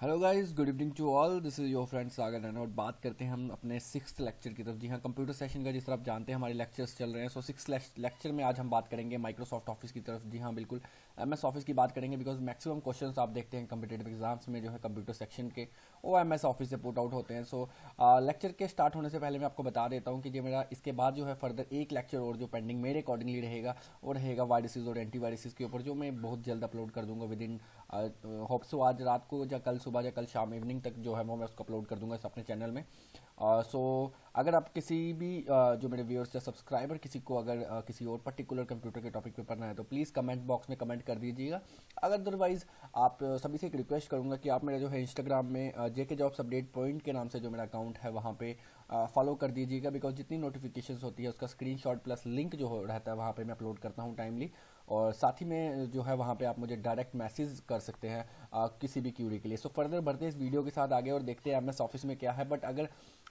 Hello guys, good evening to all. This is your friend Sagar Naina और बात करते हैं हम अपने सिक्स्थ लेक्चर की तरफ। जी हाँ, कंप्यूटर सेशन का जिस तरह आप जानते हैं हमारे लेक्चर्स चल रहे हैं। सो सिक्स लेक्चर में आज हम बात करेंगे माइक्रोसॉफ्ट ऑफिस की तरफ। जी हाँ बिल्कुल, एमएस ऑफिस की बात करेंगे बिकॉज मैक्सिमम क्वेश्चंस आप देखते हैं कम्पिटेटिव एग्जाम्स में जो है कंप्यूटर सेक्शन के वो एमएस ऑफिस से पुट आउट होते हैं। सो लेक्चर के स्टार्ट होने से पहले मैं आपको बता देता हूँ कि जो मेरा इसके बाद जो है फर्दर एक लेक्चर और जो पेंडिंग मेरे अकॉर्डिंगली रहेगा वो रहेगा वायरसेस और एंटीवायरसेस के ऊपर, जो मैं बहुत जल्द अपलोड कर दूंगा विद इन होप सो आज रात को या कल सुबह या कल शाम इवनिंग तक जो है वो मैं उसको अपलोड कर दूंगा इस अपने चैनल में। सो अगर आप किसी भी जो मेरे व्यूअर्स या सब्सक्राइबर किसी को अगर किसी और पर्टिकुलर कंप्यूटर के टॉपिक पे पढ़ना है तो प्लीज़ कमेंट बॉक्स में कमेंट कर दीजिएगा। अगर अदरवाइज आप सभी से एक रिक्वेस्ट करूंगा कि आप मेरा जो है इंस्टाग्राम में जेके जॉब्स अपडेट पॉइंट के नाम से जो मेरा अकाउंट है वहाँ पे फॉलो कर दीजिएगा, बिकॉज जितनी नोटिफिकेशंस होती है उसका स्क्रीनशॉट प्लस लिंक जो रहता है वहाँ पे मैं अपलोड करता हूँ टाइमली। और साथ ही में जो है वहाँ पे आप मुझे डायरेक्ट मैसेज कर सकते हैं किसी भी क्यूरी के लिए। सो फर्दर बढ़ते इस वीडियो के साथ आगे और देखते हैं एमएस ऑफिस में क्या है। बट अगर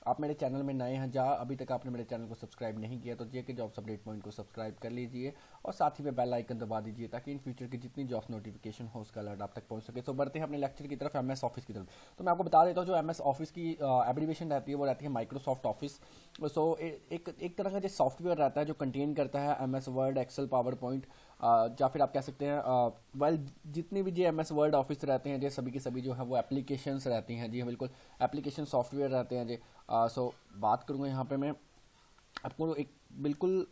आप मेरे चैनल में नए हैं, जहाँ अभी तक आपने मेरे चैनल को सब्सक्राइब नहीं किया तो जेके जॉब्स अपडेट पॉइंट को सब्सक्राइब कर लीजिए और साथ ही में बेल आइकन दबा दीजिए ताकि इन फ्यूचर की जितनी जॉब्स नोटिफिकेशन हो उसका अलर्ट आप तक पहुंच सके। तो बढ़ते हैं अपने लेक्चर की तरफ, एमएस ऑफिस की तरफ। तो मैं आपको बता देता हूँ जो एमएस ऑफिस की एब्रीविएशन रहती है वो रहती है माइक्रोसॉफ्ट ऑफिस। सो एक तरह का जो सॉफ्टवेयर रहता है जो कंटेन करता है MS Word, Excel, PowerPoint, या फिर आप कह सकते हैं वेल जितनी भी जो एमएस वर्ड ऑफिस रहते हैं जो सभी की सभी जो है वो एप्लीकेशंस रहती हैं। जी हाँ बिल्कुल, एप्लीकेशन सॉफ्टवेयर रहते हैं जी। सो बात करूँगा यहाँ पे मैं आपको एक बिल्कुल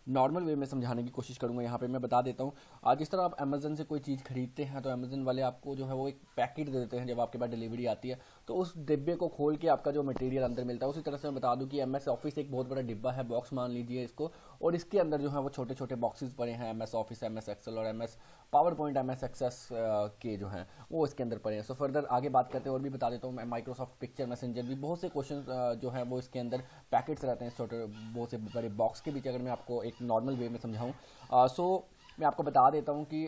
नॉर्मल वे में समझाने की कोशिश करूंगा। यहाँ पे मैं बता देता हूँ, आज जिस तरह आप अमेजन से कोई चीज़ खरीदते हैं तो अमेजन वाले आपको जो है वो एक पैकेट दे देते हैं जब आपके पास डिलीवरी आती है, तो उस डिब्बे को खोल के आपका जो मटेरियल अंदर मिलता है। उसी तरह से मैं बता दूं कि एमएस ऑफिस एक बहुत बड़ा डिब्बा है, बॉक्स मान लीजिए इसको, और इसके अंदर जो है वो छोटे छोटे बॉक्सेस पड़े हैं एमएस ऑफिस, एमएस एक्सेल और MS PowerPoint, MS Access के जो हैं वो इसके अंदर पड़े हैं। सो फर्दर आगे बात करते हैं और भी बता देता हूँ मैं माइक्रोसॉफ्ट पिक्चर मैसेंजर भी बहुत से क्वेश्चन जो है वो इसके अंदर पैकेट्स रहते हैं छोटे बहुत से बड़े बॉक्स के बीच। अगर मैं आपको एक नॉर्मल वे में समझाऊँ सो मैं आपको बता देता हूँ कि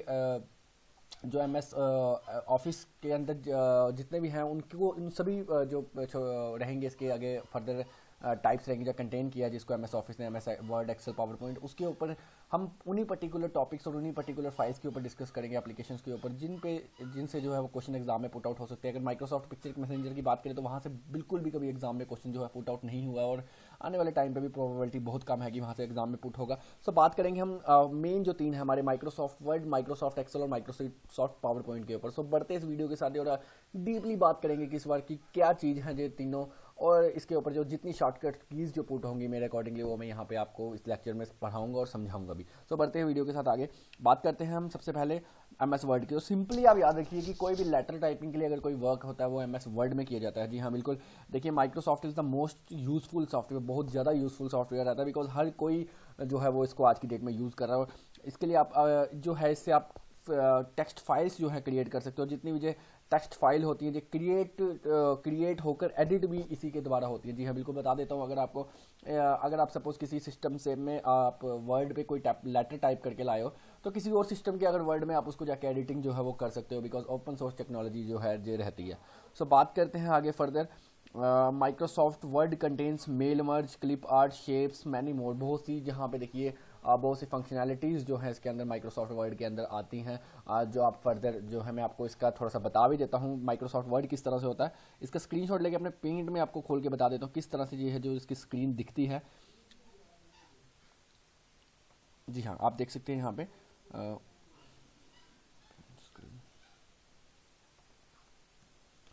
जो एमएस ऑफिस के अंदर जितने भी हैं उनको उन सभी जो रहेंगे इसके आगे फर्दर टाइप्स रहेंगे जो कंटेन किया है जिसको एमएस ऑफिस ने, MS Word, Excel, PowerPoint, उसके ऊपर हम उन्हीं पर्टिकुलर टॉपिक्स और उन्हीं पर्टिकुलर फाइल्स के ऊपर डिस्कस करेंगे, एप्लीकेशंस के ऊपर जिनसे जो है वो क्वेश्चन एग्जाम में पुट आउट हो सकते हैं। अगर माइक्रोसॉफ्ट पिक्चर मैसेंजर की बात करें तो वहाँ से बिल्कुल भी कभी एग्जाम में क्वेश्चन जो है पुट आउट नहीं हुआ और आने वाले टाइम पे भी प्रोबेबिलिटी बहुत कम है कि वहाँ से एग्जाम में पुट होगा। सो बात करेंगे हम मेन जो तीन है हमारे माइक्रोसॉफ्ट वर्ड, माइक्रोसॉफ्ट एक्सेल और माइक्रोसॉफ्ट पावर पॉइंट के ऊपर। सो बढ़ते इस वीडियो के साथ और डीपली बात करेंगे कि इस बार की क्या चीज़ है ये तीनों, और इसके ऊपर जो जितनी शॉर्टकट कीज जो पुट होंगी मेरे अकॉर्डिंगली वो मैं यहाँ पे आपको इस लेक्चर में पढ़ाऊंगा और समझाऊंगा भी। सो बढ़ते हैं वीडियो के साथ आगे, बात करते हैं हम सबसे पहले एमएस वर्ड की। तो सिंपली आप याद रखिए कि कोई भी लेटर टाइपिंग के लिए अगर कोई वर्क होता है वो एमएस वर्ड में किया जाता है। जी हाँ बिल्कुल, देखिए Microsoft is the most useful software, बहुत ज़्यादा यूजफुल सॉफ्टवेयर रहता है बिकॉज हर कोई जो है वो इसको आज की डेट में यूज़ कर रहा है। और इसके लिए आप जो है इससे आप टेक्स्ट फाइल्स जो है क्रिएट कर सकते हो, जितनी भी जो टेक्स्ट फाइल होती है जो क्रिएट होकर एडिट भी इसी के द्वारा होती है। जी हाँ बिल्कुल, बता देता हूँ अगर आप सपोज किसी सिस्टम से में आप वर्ड पे कोई लेटर टाइप करके लाए हो तो किसी और सिस्टम के अगर वर्ड में आप उसको जाके एडिटिंग जो है वो कर सकते हो बिकॉज ओपन सोर्स टेक्नोलॉजी जो है ये रहती है। सो बात करते हैं आगे further. Microsoft Word contains mail merge, clip art, shapes, many more, बहुत सी जहाँ पे देखिए बहुत सी फंक्शनैलिटीज़ जो है इसके अंदर माइक्रोसॉफ्ट वर्ड के अंदर आती हैं, जो आप फर्दर जो है मैं आपको इसका थोड़ा सा बता भी देता हूँ माइक्रोसॉफ्ट वर्ड किस तरह से होता है। इसका स्क्रीनशॉट लेके अपने पेंट में आपको खोल के बता देता हूँ किस तरह से ये है जो इसकी स्क्रीन दिखती है। जी हाँ, आप देख सकते हैं यहाँ पे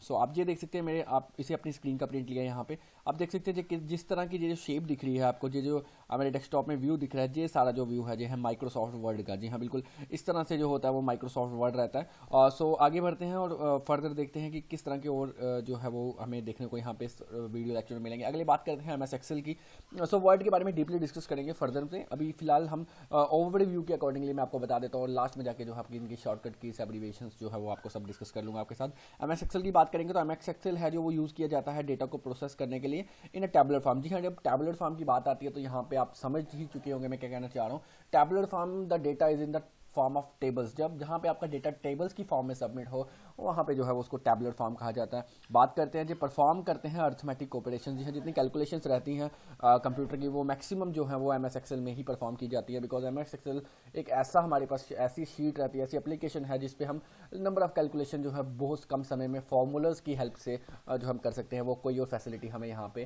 सो आप ये देख सकते हैं मेरे, आप इसे अपनी स्क्रीन का प्रिंट लिया है। यहाँ पे आप देख सकते हैं कि जिस तरह की ये जो शेप दिख रही है आपको, ये जो मेरे डेस्कटॉप में व्यू दिख रहा है, ये सारा जो व्यू है ये है माइक्रोसॉफ्ट वर्ड का। जी हाँ बिल्कुल, इस तरह से जो होता है वो माइक्रोसॉफ्ट वर्ड रहता है। सो आगे बढ़ते हैं और फर्दर देखते हैं कि किस तरह के और जो है वो हमें देखने को यहाँ पे वीडियो लेक्चर में मिलेंगे। अगली बात करते हैं एमएस एक्सेल की। सो वर्ड के बारे में डीपली डिस्कस करेंगे फर्दर से, अभी फिलहाल हम ओवरव्यू के अकॉर्डिंगली मैं आपको बता देता हूँ और लास्ट में जाके जो है आपकी इनकी शॉर्टकट की एब्रीविएशंस जो है वो आपको सब डिस्कस कर लूँगा आपके साथ। एमएस एक्सेल की बात करेंगे तो एमएस एक्सेल है जो वो यूज़ किया जाता है डेटा को प्रोसेस करने के लिए इन अ टैबुलर फॉर्म। जी हाँ, जब टैबुलर फॉर्म की बात आती है तो यहाँ पे आप समझ ही चुके होंगे मैं क्या कहना चाह रहा हूँ। Tabular form, the data is in the form of tables, जब जहाँ पे आपका डेटा टेबल्स की फॉर्म में सबमिट हो वहाँ पे जो है वो उसको टैबुलर फॉर्म कहा जाता है। बात करते हैं जो परफॉर्म करते हैं अर्थमेटिक ऑपरेशन, जी हाँ, जितनी कैलकुलेशंस रहती हैं कंप्यूटर की वो मैक्सिमम जो है वो एम एस एक्सेल में ही परफॉर्म की जाती है, बिकॉज एम एस एक्सेल एक ऐसा हमारे पास ऐसी शीट रहती है, ऐसी एप्लीकेशन है जिसपे हम नंबर ऑफ कैलकुलेशन जो है बहुत कम समय में फॉर्मूलाज की हेल्प से जो हम कर सकते हैं, वो कोई और फैसिलिटी हमें यहाँ पे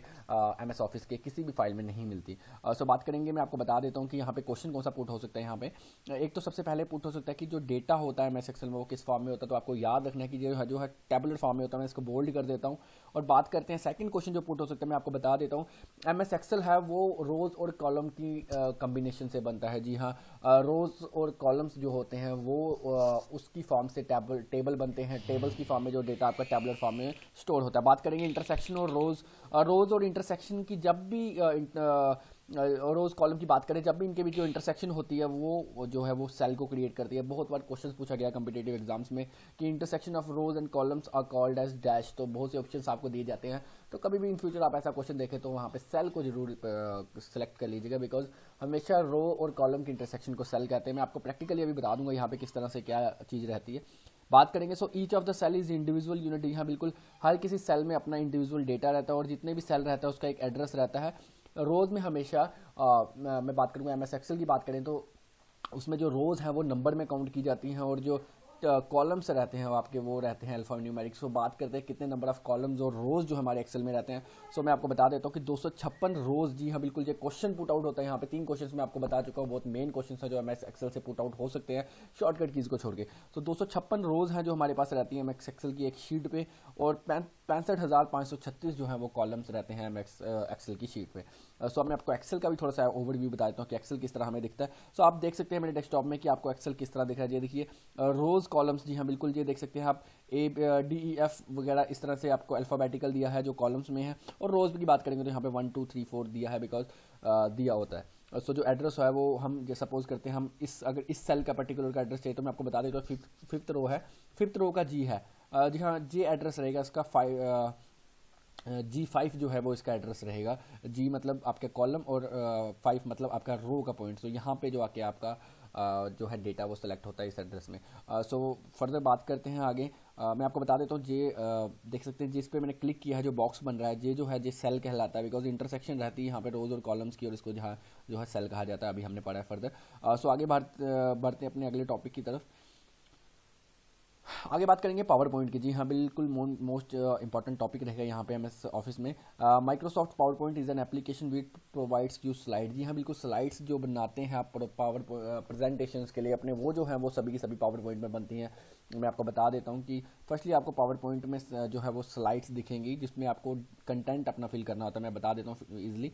एम एस ऑफिस के किसी भी फाइल में नहीं मिलती। सो बात करेंगे, मैं आपको बता देता हूँ कि यहाँ पे क्वेश्चन कौन सा पुट हो सकता है। यहाँ पे एक तो सबसे पहले पुट हो सकता है कि जो डेटा होता है एम एस एक्सेल में वो किस फॉर्म में होता है, तो आपको याद रखना है कि जो है टेबुलर फॉर्म में होता है। मैं इसको बोल्ड कर देता हूँ और बात करते हैं सेकंड क्वेश्चन जो पुट हो सकता है, मैं आपको बता देता हूँ। एम एस एक्सेल है वो रोज और कॉलम की कॉम्बिनेशन से बनता है। जी हाँ, रोज और कॉलम्स जो होते हैं वो उसकी फॉर्म से टेबल बनते हैं, टेबल्स की फॉर्म में जो डेटा आपका टेबुलर फॉर्म में स्टोर होता है। बात करेंगे इंटरसेक्शन और रोज और इंटरसेक्शन की, जब भी रोज कॉलम की बात करें, जब भी इनके बीच जो इंटरसेक्शन होती है वो जो है वो सेल को क्रिएट करती है। बहुत बार क्वेश्चन पूछा गया कॉम्पिटिटिव एग्जाम्स में कि intersection of rows and columns are called as dash, तो बहुत से ऑप्शंस आपको दिए जाते हैं। तो कभी भी इन फ्यूचर आप ऐसा क्वेश्चन देखें तो वहाँ पे सेल को जरूर सेलेक्ट कर लीजिएगा, बिकॉज हमेशा रो और कॉलम की इंटरसेक्शन को सेल कहते हैं। मैं आपको प्रैक्टिकली अभी बता दूंगा यहाँ पे किस तरह से क्या चीज़ रहती है। बात करेंगे, so each of the cell is individual unit. यहाँ बिल्कुल हर किसी सेल में अपना इंडिविजुअल डेटा रहता है और जितने भी सेल रहता है उसका एक एड्रेस रहता है। रोज में हमेशा मैं बात करूँगा एम एस एक्सेल की बात करें तो उसमें जो रोज हैं वो नंबर में काउंट की जाती हैं और जो कॉलम्स रहते हैं वो आपके वो रहते हैं अल्फा न्यूमेरिक। सो बात करते हैं कितने नंबर ऑफ कॉलम्स और रोज जो हमारे एक्सेल में रहते हैं। सो मैं आपको बता देता हूँ कि 256 रोज। जी हाँ बिल्कुल, ये क्वेश्चन पुट आउट होता है यहाँ पे। 3 क्वेश्चन मैं आपको बता चुका हूँ, बहुत मेन क्वेश्चन है जो एम एस एक्सेल से पुट आउट हो सकते हैं शॉर्टकट कीज को छोड़ के। तो 256 रोज हैं जो हमारे पास रहती है एम एस एक्सेल की एक शीट पे, और 65,536 जो है वो कॉलम्स रहते हैं एम एस एक्सेल की शीट पे। सो अब मैं आपको एक्सेल का भी थोड़ा सा ओवरव्यू बता देता हूँ कि एक्सेल किस तरह हमें दिखता है। सो आप देख सकते हैं मेरे डेस्कटॉप में कि आपको एक्सेल किस तरह दिख रहा है। ये देखिए रोज कॉलम्स, जी हाँ बिल्कुल, ये देख सकते हैं आप DEF वगैरह इस तरह से आपको अल्फ़ाबेटिकल दिया है जो कॉलम्स में है। और रोज की बात करेंगे तो यहाँ पे 1 2 3 4 दिया है, बिकॉज दिया होता है। सो जो एड्रेस है वो हम जो सपोज करते हैं, हम अगर इस सेल का पर्टिकुलर का एड्रेस चाहिए तो मैं आपको बता देता हूँ। फिफ्थ रो है, फिफ्थ रो का जी है, जी हाँ, जी एड्रेस रहेगा इसका G5 जो है वो इसका एड्रेस रहेगा। G मतलब आपके कॉलम और 5 मतलब आपका रो का पॉइंट। सो यहाँ पे जो आके आपका जो है डेटा वो सेलेक्ट होता है इस एड्रेस में। सो फर्दर बात करते हैं आगे। मैं आपको बता देता हूँ, जे देख सकते हैं जिस पे मैंने क्लिक किया है जो बॉक्स बन रहा है, ये जो है ये सेल कहलाता है, बिकॉज इंटरसेक्शन रहती है यहाँ पे रोज और कॉलम्स की, और इसको जहाँ जो है सेल कहा जाता है। अभी हमने पढ़ा है फर्दर। सो आगे बढ़ते हैं अपने अगले टॉपिक की तरफ। आगे बात करेंगे पावर पॉइंट की। जी हाँ बिल्कुल, मोस्ट इंपॉर्टेंट टॉपिक रहेगा यहाँ पे एमएस ऑफिस में। Microsoft PowerPoint is an application which provides you slide. जी हाँ बिल्कुल, स्लाइड्स जो बनाते हैं आप पावर प्रेजेंटेशंस के लिए अपने, वो जो है वो सभी की सभी पावर पॉइंट में बनती हैं। मैं आपको बता देता हूँ कि फर्स्टली आपको पावर पॉइंट में जो है वो स्लाइड्स दिखेंगी जिसमें आपको कंटेंट अपना फिल करना होता है। मैं बता देता हूँ ईजिली।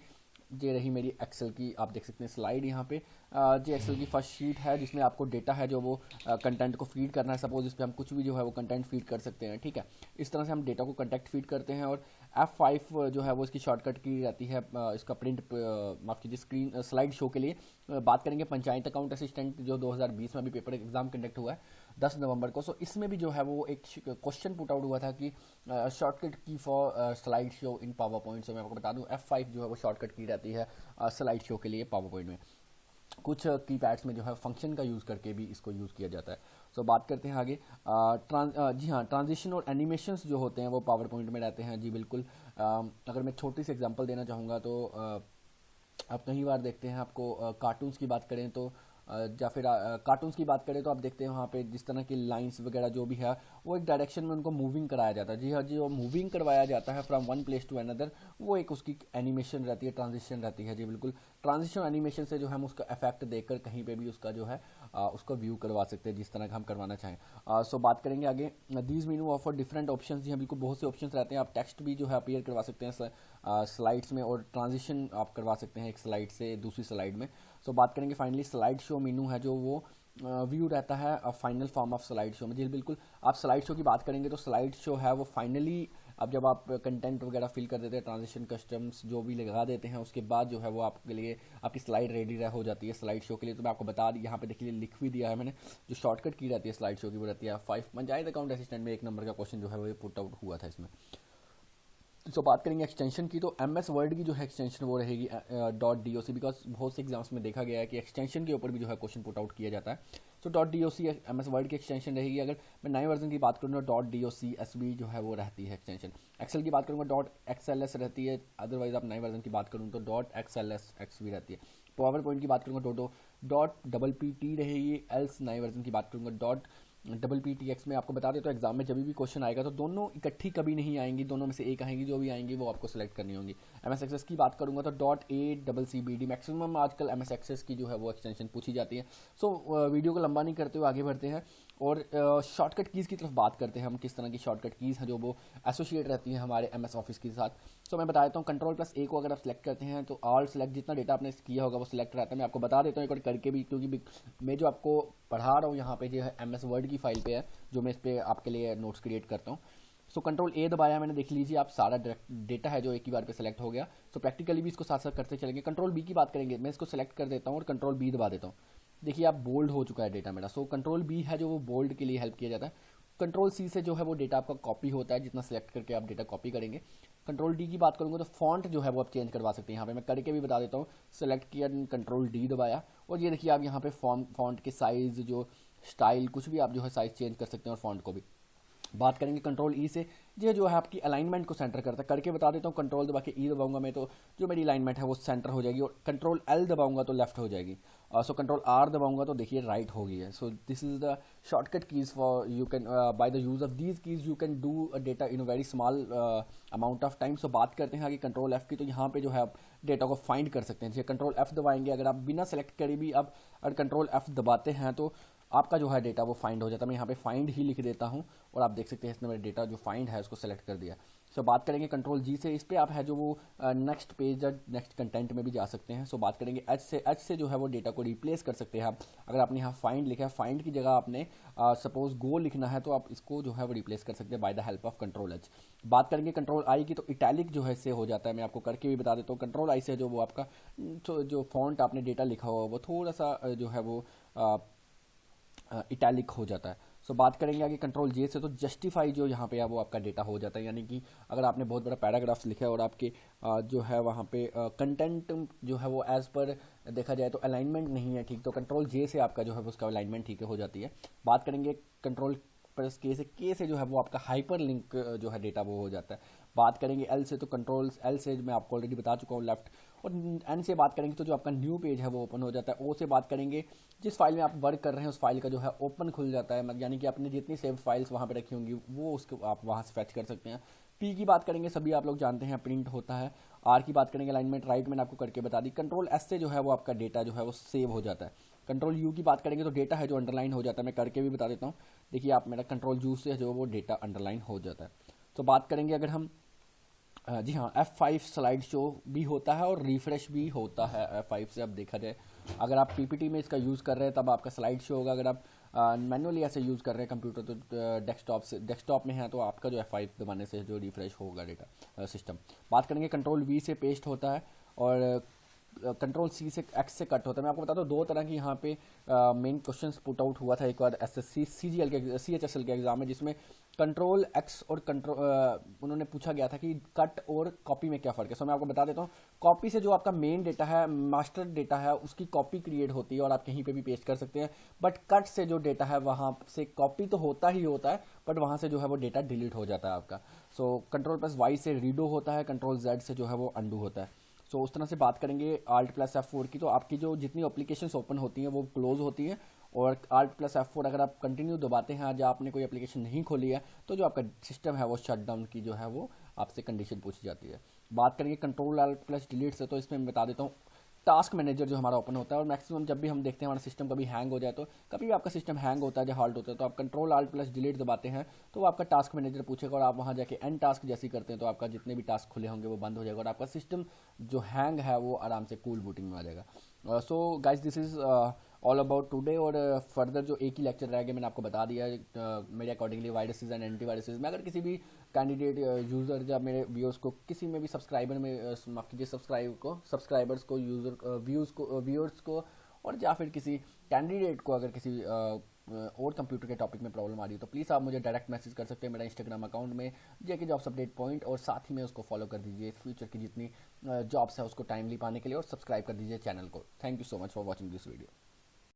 ये रही मेरी एक्सेल की, आप देख सकते हैं स्लाइड यहाँ पे। जो एक्सेल की फर्स्ट शीट है जिसमें आपको डेटा है जो वो कंटेंट को फीड करना है। सपोज इस पर हम कुछ भी जो है वो कंटेंट फीड कर सकते हैं, ठीक है। इस तरह से हम डेटा को कंटेंट फीड करते हैं। और F5 जो है वो इसकी शॉर्टकट की रहती है इसका प्रिंट, माफ कीजिए, स्क्रीन स्लाइड शो के लिए। बात करेंगे पंचायत अकाउंट असिस्टेंट जो 2020 में भी पेपर एग्जाम कंडक्ट हुआ है 10 नवंबर को। सो इसमें भी जो है वो एक क्वेश्चन पुट आउट हुआ था कि shortcut key for slide show in PowerPoint. So मैं आपको बता दूं F5 जो है वो शॉर्टकट की रहती है स्लाइड शो के लिए पावर पॉइंट में। कुछ कीपैड्स में जो है फंक्शन का यूज़ करके भी इसको यूज़ किया जाता है। सो बात करते हैं आगे। जी हाँ, ट्रांजिशन और एनिमेशंस जो होते हैं वो पावर पॉइंट में रहते हैं। जी बिल्कुल, अगर मैं छोटी सी एग्जांपल देना चाहूँगा तो आप कई बार देखते हैं, आपको कार्टून्स की बात करें तो या फिर कार्टून्स की बात करें तो आप देखते हैं वहाँ पे जिस तरह की लाइंस वगैरह जो भी है वो एक डायरेक्शन में उनको मूविंग कराया जाता है। जी हाँ, जी वो मूविंग करवाया जाता है from one place to another, वो एक उसकी एनिमेशन रहती है, ट्रांजिशन रहती है। जी बिल्कुल, ट्रांजिशन एनिमेशन से जो हम उसका इफेक्ट देकर कहीं पे भी उसका जो है उसको व्यू करवा सकते हैं जिस तरह का हम करवाना चाहें। सो बात करेंगे आगे। These menu offer different options. जी हाँ बिल्कुल, बहुत से ऑप्शंस रहते हैं। आप टेक्स्ट भी जो है अपीयर करवा सकते हैं स्लाइड्स में, और ट्रांजिशन आप करवा सकते हैं एक स्लाइड से दूसरी स्लाइड में। सो बात करेंगे फाइनली स्लाइड शो मेनू है जो वो व्यू रहता है final form of slide show में। जी बिल्कुल, आप स्लाइड शो की बात करेंगे तो स्लाइड शो है वो फाइनली, अब जब आप कंटेंट वगैरह फिल कर देते हैं, ट्रांजिशन कस्टम्स जो भी लगा देते हैं, उसके बाद जो है वो आपके लिए आपकी स्लाइड रेडी हो जाती है स्लाइड शो के लिए। तो मैं आपको बता दी, यहाँ पे देखिए लिख भी दिया है मैंने, जो शॉर्टकट की रहती है स्लाइड शो की वो रहती है 5। पंचायत अकाउंट असिस्टेंट में 1 नंबर का क्वेश्चन जो है वो पुट आउट हुआ था इसमें। तो बात करेंगे एक्सटेंशन की, तो MS वर्ड की जो है एक्सटेंशन वो रहेगी .doc, बिकॉज बहुत से एग्जाम्स में देखा गया है कि एक्सटेंशन के ऊपर भी जो है क्वेश्चन पुट आउट किया जाता है। सो .doc MS वर्ड की एक्सटेंशन रहेगी। अगर मैं नए वर्जन की बात करूँ तो .docSB जो है वो रहती है एक्सटेंशन। एक्सेल की बात करूँगा .xls रहती है, अदरवाइज आप नए वर्जन की बात करूँ तो .xlsx भी रहती है। पावर पॉइंट की बात करूँगा .pt रहेगी, एल्स नए वर्जन की बात करूँगा .PPTX में। आपको बता दें तो एग्जाम में जब भी क्वेश्चन आएगा तो दोनों इकट्ठी कभी नहीं आएंगी, दोनों में से एक आएंगी, जो भी आएंगी वो आपको सिलेक्ट करनी होंगी। MS Access की बात करूंगा तो .ACCBD मैक्सिमम आजकल MS Access की जो है वो एक्सटेंशन पूछी जाती है। सो वीडियो को लंबा नहीं करते हुए आगे बढ़ते हैं और शॉर्टकट कीज़ की तरफ बात करते हैं। हम किस तरह की शॉर्टकट कीज़ हैं जो वो एसोसिएट रहती हैं हमारे MS ऑफिस के साथ। सो मैं बता देता हूँ, Ctrl+A को अगर आप सेलेक्ट करते हैं तो ऑल सेलेक्ट, जितना डेटा आपने किया होगा वो सिलेक्ट रहता है। मैं आपको बता देता हूँ एक बार करके भी, क्योंकि मैं जो आपको पढ़ा रहा हूँ यहाँ पे जो है MS वर्ड की फाइल पे है, जो मैं इस पर आपके लिए नोट्स क्रिएट करता हूँ। सो Ctrl+A दबाया मैंने, देख लीजिए आप सारा डेटा है जो एक ही बार पे सेलेक्ट हो गया। सो प्रैक्टिकली भी इसको साथ साथ करते चलेंगे। Ctrl+B की बात करेंगे, मैं इसको सेलेक्ट कर देता हूँ और Ctrl+B दबा देता हूँ। देखिए आप बोल्ड हो चुका है डेटा मेरा। सो Ctrl+B है जो वो बोल्ड के लिए हेल्प किया जाता है। Ctrl+C से जो है वो डेटा आपका कॉपी होता है, जितना सेलेक्ट करके आप डेटा कॉपी करेंगे। Ctrl+D की बात करूँगा तो फॉन्ट जो है वो आप चेंज करवा सकते हैं। यहाँ पे मैं करके भी बता देता हूँ, सेलेक्ट किया, Ctrl+D दबाया और ये देखिए आप यहाँ पे फॉन्ट के साइज़, जो स्टाइल, कुछ भी आप जो है साइज़ चेंज कर सकते हैं और फॉन्ट को भी। बात करेंगे Ctrl+E से, ये जो है आपकी अलाइनमेंट को सेंटर करता है। करके बता देता हूँ, कंट्रोल दबा के E दबाऊंगा मैं तो जो मेरी अलाइनमेंट है वो सेंटर हो जाएगी, और Ctrl+L दबाऊंगा तो लेफ्ट हो जाएगी। सो Ctrl+R दबाऊंगा तो देखिए राइट हो गई है। So this is the shortcut keys for you can by the use of these keys you can do data in a very small amount of time. So बात करते हैं आगे Ctrl+F की, तो यहाँ पे जो है आप डेटा को फाइंड कर सकते हैं। जैसे Ctrl+F दबाएंगे, अगर आप बिना सेलेक्ट करे भी आप अगर Ctrl+F दबाते हैं तो आपका जो है डेटा वो फाइंड हो जाता है। मैं यहाँ पे फाइंड ही लिख देता हूँ और आप देख सकते हैं इसने मेरा डेटा जो फाइंड है उसको सेलेक्ट कर दिया। सो बात करेंगे Ctrl+G से, इस पर आप है जो वो नेक्स्ट पेज या नेक्स्ट कंटेंट में भी जा सकते हैं। सो बात करेंगे H से जो है वो डेटा को रिप्लेस कर सकते हैं आप। अगर आपने यहाँ फाइंड लिखा है, फाइंड की जगह आपने सपोज गो लिखना है तो आप इसको जो है वो रिप्लेस कर सकते हैं by the help of Ctrl+H। बात करेंगे Ctrl+I की, तो इटैलिक जो है इससे हो जाता है। मैं आपको करके भी बता देता हूँ। Ctrl+I से जो वो आपका जो फॉन्ट आपने डेटा लिखा हुआ वो थोड़ा सा जो है वो इटैलिक हो जाता है। सो बात करेंगे आगे Ctrl+J से, तो जस्टिफाई जो यहाँ पे है वो आपका डेटा हो जाता है। यानी कि अगर आपने बहुत बड़ा पैराग्राफ्स लिखा है और आपके जो है वहाँ पे कंटेंट जो है वो एज पर देखा जाए तो अलाइनमेंट नहीं है ठीक, तो Ctrl+J से आपका जो है उसका अलाइनमेंट ठीक हो जाती है। बात करेंगे Ctrl+K से, के से जो है वो आपका हाइपर लिंक जो है डेटा वो हो जाता है। बात करेंगे L से, तो Ctrl+L से मैं आपको ऑलरेडी बता चुका हूँ लेफ्ट, और N से बात करेंगे तो जो आपका न्यू पेज है वो ओपन हो जाता है। O से बात करेंगे जिस फाइल में आप वर्क कर रहे हैं उस फाइल का जो है ओपन खुल जाता है, यानी कि आपने जितनी सेव फाइल्स वहाँ पे रखी होंगी वो उसको आप वहाँ से फैच कर सकते हैं। P की बात करेंगे, सभी आप लोग जानते हैं प्रिंट होता है। R की बात करेंगे अलाइनमेंट राइट, मैंने आपको करके बता दी। Ctrl+S से जो है वो आपका डेटा जो है वो सेव हो जाता है। Ctrl+U की बात करेंगे तो डेटा है जो अंडरलाइन हो जाता है। मैं करके भी बता देता हूँ, देखिए आप मेरा Ctrl+U से जो वो डेटा अंडरलाइन हो जाता है। तो बात करेंगे अगर हम जी हाँ, F5 स्लाइड शो भी होता है और रिफ्रेश भी होता है F5 से। अब देखा जाए अगर आप PPT में इसका यूज़ कर रहे हैं तब आपका स्लाइड शो होगा। अगर आप मैनुअली ऐसे यूज़ कर रहे हैं कंप्यूटर तो डेस्कटॉप में है तो आपका जो F5 दबाने से जो रिफ्रेश होगा डेटा सिस्टम। बात करेंगे Ctrl+V से पेस्ट होता है और Ctrl+C से X से कट होता है। मैं आपको बताता हूँ दो तरह की यहाँ पे मेन क्वेश्चंस पुट आउट हुआ था एक बार SSC CGL के CHSL के एग्जाम में, जिसमें Ctrl+X और उन्होंने पूछा गया था कि कट और कॉपी में क्या फ़र्क है। सो मैं आपको बता देता हूँ, कॉपी से जो आपका मेन डेटा है, मास्टर डेटा है, उसकी कॉपी क्रिएट होती है और आप कहीं पे भी पेस्ट कर सकते हैं। बट कट से जो डेटा है वहाँ से कॉपी तो होता ही होता है, बट वहाँ से जो है वो डेटा डिलीट हो जाता है आपका। सो Ctrl+Y से रीडो होता है, Ctrl+Z से जो है वो अंडू होता है। सो उस तरह से बात करेंगे Alt+F4 की, तो आपकी जो जितनी एप्लीकेशंस ओपन होती हैं वो क्लोज होती हैं, और Alt+F4 अगर आप कंटिन्यू दबाते हैं आज आपने कोई एप्लीकेशन नहीं खोली है तो जो आपका सिस्टम है वो शटडाउन की जो है वो आपसे कंडीशन पूछी जाती है। बात करेंगे Ctrl+Alt+Delete से, तो इसमें मैं बता देता हूँ टास्क मैनेजर जो हमारा ओपन होता है, और मैक्सिमम जब भी हम देखते हैं हमारा सिस्टम कभी हैंग हो जाए, तो कभी भी आपका सिस्टम हैंग होता है या हॉल्ट होता है तो आप Ctrl+Alt+Delete दबाते हैं तो वो आपका टास्क मैनेजर पूछेगा और आप वहाँ जाके एंड टास्क जैसी करते हैं तो आपका जितने भी टास्क खुले होंगे वो बंद हो जाएगा और आपका सिस्टम जो हैंग है वो आराम से कूल बूटिंग में आ जाएगा। So guys this is all about today, और फर्दर जो एक ही लेक्चर रह गया मैंने आपको बता दिया मेरे अकॉर्डिंगली वायरसेस एंड एंटीवायरसेस में। अगर किसी भी कैंडिडेट यूज़र या मेरे व्यूअर्स को किसी में भी सब्सक्राइबर में माफ कीजिए सब्सक्राइबर्स को व्यूअर्स को और या फिर किसी कैंडिडेट को अगर किसी और कंप्यूटर के टॉपिक में प्रॉब्लम आ रही है तो प्लीज़ आप मुझे डायरेक्ट मैसेज कर सकते हैं मेरा इंस्टाग्राम अकाउंट में JK जॉब्स अपडेट पॉइंट, और साथ ही में उसको फॉलो कर दीजिए फ्यूचर की जितनी जॉब्स है उसको टाइमली पाने के लिए, और सब्सक्राइब कर दीजिए चैनल को। Thank you so much for watching this video.